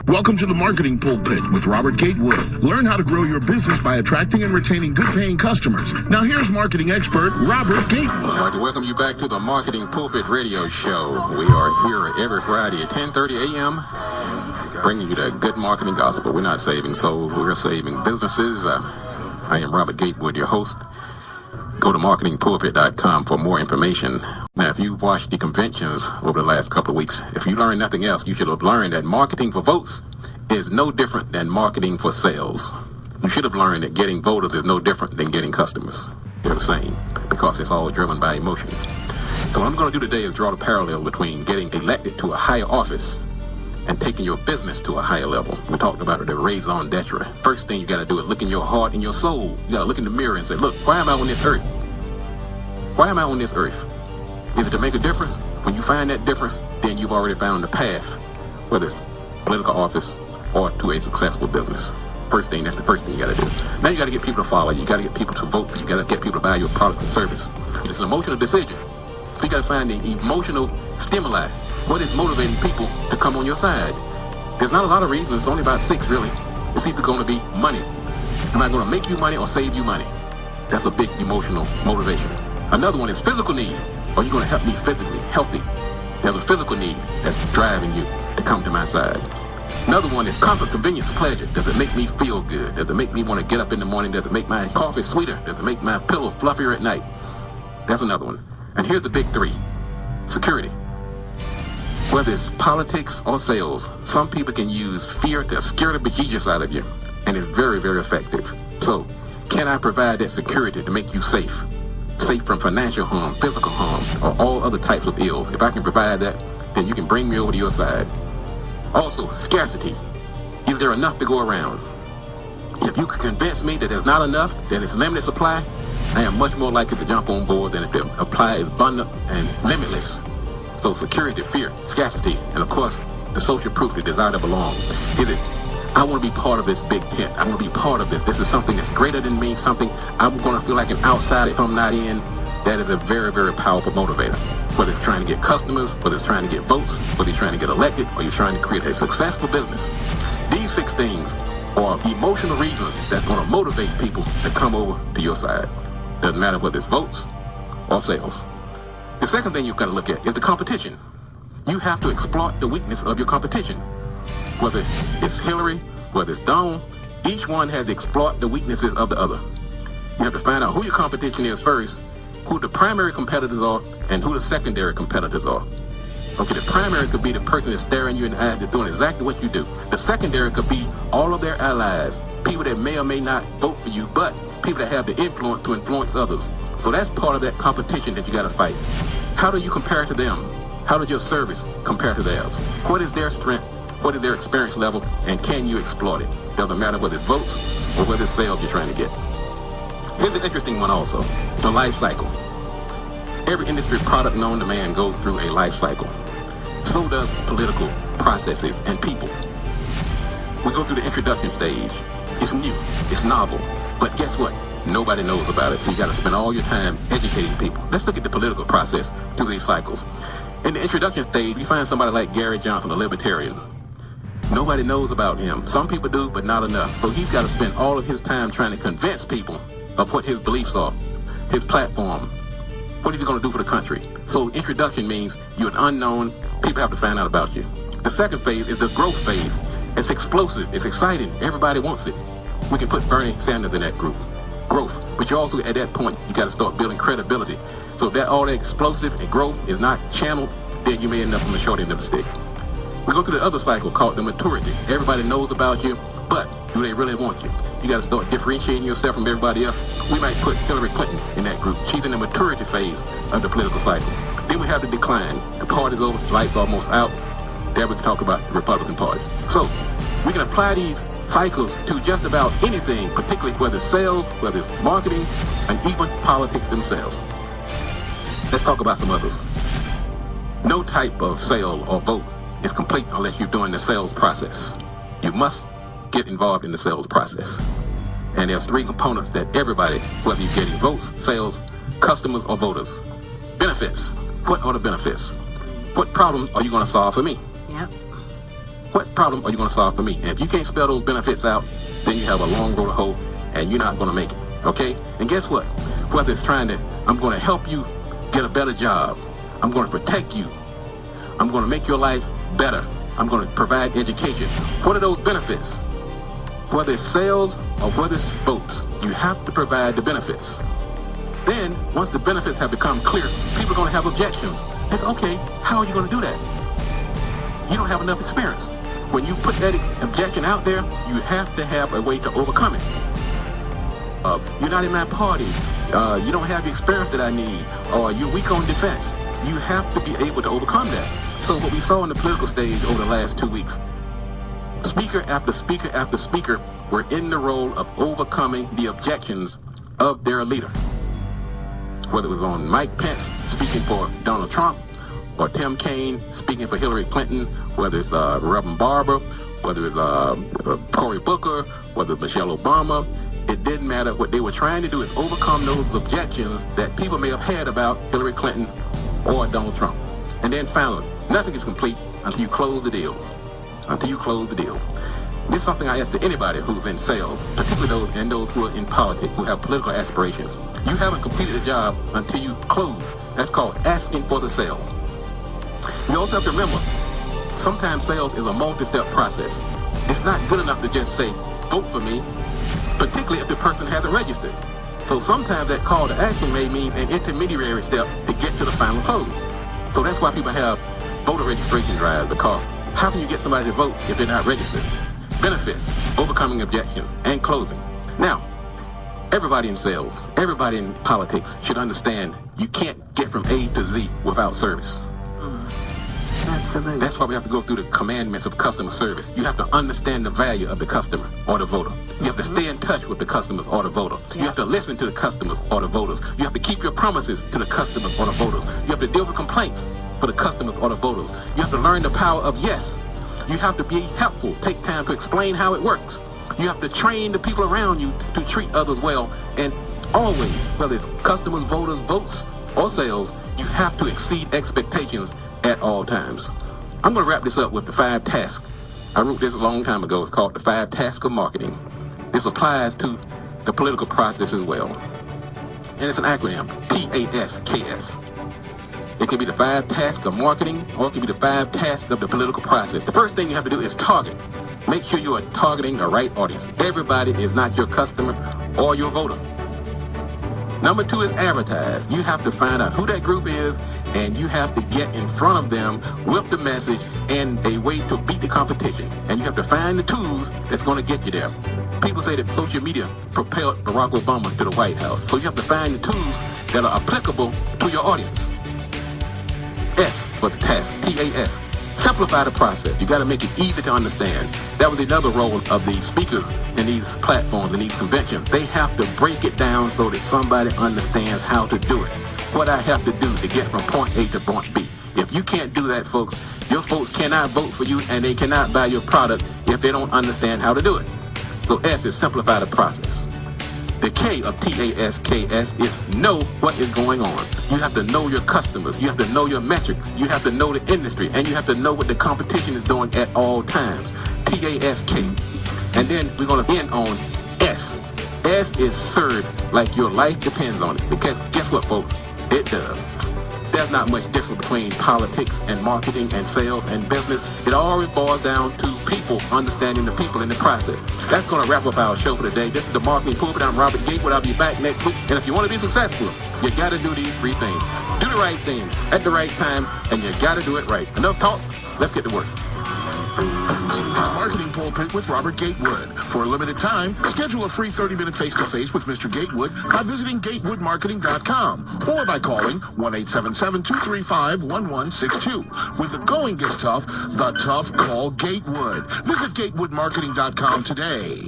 Welcome to the Marketing Pulpit with Robert Gatewood. Learn how to grow your business by attracting and retaining good-paying customers. Now here's marketing expert Robert Gatewood. I'd like to welcome you back to the Marketing Pulpit radio show. We are here every Friday at 10:30 a.m. bringing you the good marketing gospel. We're not saving souls, we're saving businesses. I am Robert Gatewood, your host. Go to marktingpulpit.com for more information. Now, if you've watched the conventions over the last couple of weeks, if you learned nothing else, you should have learned that marketing for votes is no different than marketing for sales. You should have learned that getting voters is no different than getting customers. They're the same, because it's all driven by emotion. So what I'm going to do today is draw the parallel between getting elected to a higher office and taking your business to a higher level. We talked about the raison d'etre. First thing you got to do is look in your heart and your soul. You got to look in the mirror and say, look, why am I on this earth? Why am I on this earth? Is it to make a difference? When you find that difference, then you've already found the path, whether it's political office or to a successful business. That's the first thing you got to do. Now you got to get people to follow you. You got to get people to vote for you. You got to get people to buy your product and service. It's an emotional decision. So you got to find the emotional stimuli. What is motivating people to come on your side? There's not a lot of reasons. It's only about 6, really. It's either going to be money. Am I going to make you money or save you money? That's a big emotional motivation. Another one is physical need. Are you going to help me physically, healthy? There's a physical need that's driving you to come to my side. Another one is comfort, convenience, pleasure. Does it make me feel good? Does it make me want to get up in the morning? Does it make my coffee sweeter? Does it make my pillow fluffier at night? That's another one. And here's the big 3. Security. Whether it's politics or sales, some people can use fear to scare the bejesus out of you, and it's very, very effective. So, can I provide that security to make you safe? Safe from financial harm, physical harm, or all other types of ills. If I can provide that, then you can bring me over to your side. Also, scarcity. Is there enough to go around? If you can convince me that there's not enough, that it's limited supply, I am much more likely to jump on board than if the supply is abundant and limitless. So security, fear, scarcity, and of course, the social proof, the desire to belong. Is it, I want to be part of this big tent. I want to be part of this. This is something that's greater than me, something I'm going to feel like an outsider if I'm not in. That is a very, very powerful motivator. Whether it's trying to get customers, whether it's trying to get votes, whether you're trying to get elected, or you're trying to create a successful business. These 6 things are emotional reasons that's going to motivate people to come over to your side. Doesn't matter whether it's votes or sales. The second thing you've got to look at is the competition. You have to exploit the weakness of your competition. Whether it's Hillary, whether it's Donald, each one has to exploit the weaknesses of the other. You have to find out who your competition is first, who the primary competitors are, and who the secondary competitors are. Okay, the primary could be the person that's staring you in the eye, that's doing exactly what you do. The secondary could be all of their allies, people that may or may not vote for you, but people that have the influence to influence others. So that's part of that competition that you got to fight. How do you compare to them? How does your service compare to theirs? What is their strength? What is their experience level? And can you exploit it? Doesn't matter whether it's votes or whether it's sales you're trying to get. Here's an interesting one also, the life cycle. Every industry product known to man goes through a life cycle. So does political processes and people. We go through the introduction stage. It's new, it's novel, but guess what? Nobody knows about it, so you got to spend all your time educating people. Let's look at the political process through these cycles. In the introduction stage, we find somebody like Gary Johnson, a libertarian. Nobody knows about him. Some people do, but not enough. So he's got to spend all of his time trying to convince people of what his beliefs are, his platform. What are you going to do for the country? So introduction means you're an unknown. People have to find out about you. The second phase is the growth phase. It's explosive. It's exciting. Everybody wants it. We can put Bernie Sanders in that group. Growth. But you also, at that point, you got to start building credibility. So if that all that explosive and growth is not channeled, then you may end up on the short end of the stick. We go through the other cycle called the maturity. Everybody knows about you, but do they really want you? You got to start differentiating yourself from everybody else. We might put Hillary Clinton in that group. She's in the maturity phase of the political cycle. Then we have the decline. The party's over, lights almost out. There we can talk about the Republican Party. So we can apply these cycles to just about anything, particularly whether it's sales, whether it's marketing, and even politics themselves. Let's talk about some others. No type of sale or vote is complete unless you're doing the sales process. You must get involved in the sales process. And there's 3 components that everybody, whether you're getting votes, sales, customers, or voters. Benefits. What are the benefits? What problem are you going to solve for me? Yep. what problem are you going to solve for me? And if you can't spell those benefits out, then you have a long road to hoe, and you're not going to make it, okay? And guess what? Whether it's I'm going to help you get a better job. I'm going to protect you. I'm going to make your life better. I'm going to provide education. What are those benefits? Whether it's sales or whether it's votes, you have to provide the benefits. Then, once the benefits have become clear, people are going to have objections. It's okay, how are you going to do that? You don't have enough experience. When you put that objection out there, you have to have a way to overcome it. You're not in my party. You don't have the experience that I need. Or you're weak on defense. You have to be able to overcome that. So what we saw in the political stage over the last 2 weeks, speaker after speaker after speaker were in the role of overcoming the objections of their leader. Whether it was on Mike Pence speaking for Donald Trump, or Tim Kaine speaking for Hillary Clinton, whether it's Reverend Barber, whether it's Cory Booker, whether it's Michelle Obama, it didn't matter. What they were trying to do is overcome those objections that people may have had about Hillary Clinton or Donald Trump. And then finally, nothing is complete until you close the deal. Until you close the deal. This is something I ask to anybody who's in sales, particularly those who are in politics, who have political aspirations. You haven't completed the job until you close. That's called asking for the sale. You also have to remember, sometimes sales is a multi-step process. It's not good enough to just say, vote for me, particularly if the person hasn't registered. So sometimes that call to action may mean an intermediary step to get to the final close. So that's why people have voter registration drives, because how can you get somebody to vote if they're not registered? Benefits, overcoming objections, and closing. Now, everybody in sales, everybody in politics should understand you can't get from A to Z without service. Absolutely. That's why we have to go through the commandments of customer service. You have to understand the value of the customer or the voter. You have to stay in touch with the customers or the voter. You have to listen to the customers or the voters. You have to keep your promises to the customers or the voters. You have to deal with complaints for the customers or the voters. You have to learn the power of yes. You have to be helpful. Take time to explain how it works. You have to train the people around you to treat others well. And always, whether it's customers, voters, votes, or sales, you have to exceed expectations at all times. I'm going to wrap this up with the 5 tasks. I wrote this a long time ago. It's called the 5 tasks of marketing. This applies to the political process as well. And it's an acronym, TASKS. It can be the 5 tasks of marketing, or it can be the 5 tasks of the political process. The first thing you have to do is target. Make sure you are targeting the right audience. Everybody is not your customer or your voter. Number 2 is advertise. You have to find out who that group is, and you have to get in front of them with the message and a way to beat the competition. And you have to find the tools that's going to get you there. People say that social media propelled Barack Obama to the White House. So you have to find the tools that are applicable to your audience. S for the task, TAS. Simplify the process. You got to make it easy to understand. That was another role of the speakers in these platforms, in these conventions. They have to break it down so that somebody understands how to do it. What I have to do to get from point A to point B. If you can't do that, folks, your folks cannot vote for you, and they cannot buy your product if they don't understand how to do it. So S is simplify the process. The K of TASKS is know what is going on. You have to know your customers. You have to know your metrics. You have to know the industry. And you have to know what the competition is doing at all times. TASK. And then we're going to end on S. S is serve like your life depends on it. Because guess what, folks? It does. There's not much difference between politics and marketing and sales and business. It always boils down to people, understanding the people in the process. That's going to wrap up our show for today. This is the Marketing Pulpti. I'm Robert Gatewood. I'll be back next week. And if you want to be successful, you got to do these 3 things. Do the right thing at the right time, and you got to do it right. Enough talk. Let's get to work. Marketing Pulpit with Robert Gatewood. For a limited time, schedule a free 30-minute face-to-face with Mr. Gatewood by visiting gatewoodmarketing.com or by calling 1-877-235-1162. When the going gets tough, the tough call Gatewood. Visit gatewoodmarketing.com today.